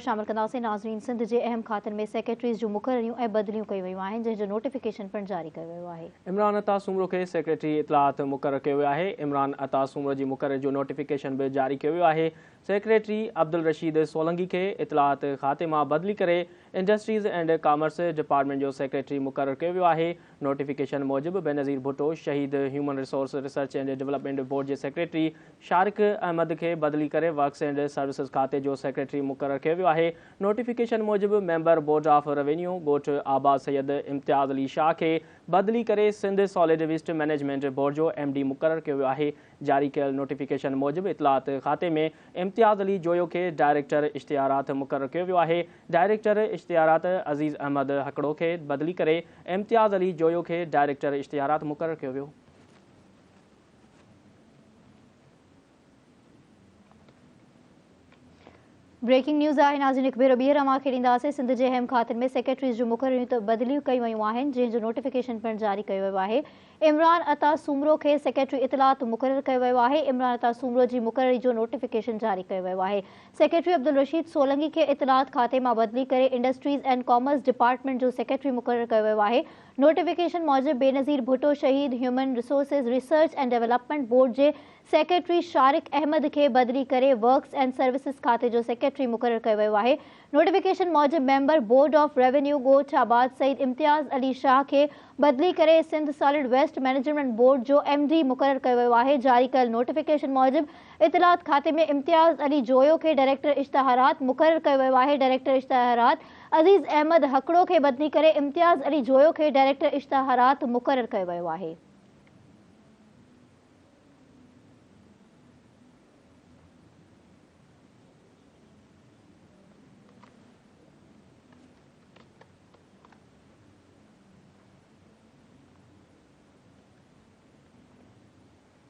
शामिल कंदासीं। नाज़रीन, सिंध जे अहम खातनि में सेक्रेटरीज़ जूं मुक़ररियूं ऐं बदिलियूं कयूं वयूं आहिनि, जंहिंजो नोटिफिकेशन पिणु जारी कयो वियो आहे। इमरान अता सूमरो खे सेक्रेटरी इतलात मुक़ररु कयो वियो आहे। इमरान अता सूमरो जी मुक़ररी जो नोटिफिकेशन बि जारी कयो वियो आहे। सेक्रेटरी अब्दुल रशीद सोलंगी खे इतलात खाते मां बदिली करे इंडस्ट्रीज़ एंड कॉमर्स डिपार्टमेंट जो सेक्रेटरी मुक़ररु कयो वियो आहे। नोटिफिकेशन मूजिबि बेनज़ीर भुट्टो शहीद human resource research and development board जे सेक्रेटरी शारिक अहमद खे बदिली करे वर्क्स एंड सर्विसिस खाते जो सेक्रेटरी मुक़ररु कयो वियो आहे। नोटिफिकेशन मूजिबि मेंबर बोर्ड ऑफ रेवेन्यू ॻोठ आबाद सैयद इम्तियाज़ अली शाह खे बदिली करे Sindh solid waste management board जो MD मुक़ररु कयो वियो आहे। जारी कयल नोटिफिकेशन मूजिबि इतलात खाते में इम्तियाज़ अली जोयो खे डायरेक्टर इश्तिहारात मुक़ररु कयो वियो आहे। डायरेक्टर इश्तिहारात अज़ीज़ अहमद हकड़ो खे बदिली करे इम्तियाज़ अली जोयो खे डायरेक्टर इश्तिहारात मुक़ररु कयो वियो। ब्रेकिंग न्यूज़ आहे। नाज़रीन, हिकु भेरो ॿीहर मां खेॾींदासीं। सिंध जे अहम खातनि में सेक्रेटरीज़ जूं मुक़ररियूं त बदिलियूं कयूं वयूं आहिनि, जंहिंजो नोटिफिकेशन पिणु जारी कयो वियो आहे। इमरान अता सूमरो खे सेक्रेटरी इतलात मुक़ररु कयो वियो आहे। इमरान अता सूमरो जी मुक़ररी जो नोटिफिकेशन जारी कयो वियो आहे। सेक्रेटरी अब्दुल रशीद सोलंगी खे इतलात खाते मां बदिली करे इंडस्ट्रीज़ एंड कॉमर्स डिपार्टमेंट जो सेक्रेटरी मुक़ररु कयो वियो आहे। नोटिफिकेशन मूजिबि बेनज़ीर भुट्टो शहीद human resources research and development board जे सेक्रेटरी शारिक अहमद खे बदिली करे वर्क्स एंड सर्विसिस खाते जो सेक्रेटरी मुक़ररु कयो वियो आहे। नोटिफिकेशन मूजिबि मेंबर बोर्ड ऑफ रेवेन्यू ॻोठ आबाद सईद इम्तियाज़ अली शाह खे बदिली करे Sindh solid waste management board जो MD मुक़ररु कयो वियो आहे। जारी कयल नोटिफिकेशन मूजिबि इतलात खाते में इम्तियाज़ अली जोयो खे डायरेक्टर इश्तिहारात मुक़ररु कयो वियो आहे। डायरेक्टर इश्तिहारात अज़ीज़ अहमद हकड़ो खे बदिली करे इम्तियाज़ अली जोयो खे डायरेक्टर इश्तिहारात मुक़ररु कयो वियो आहे।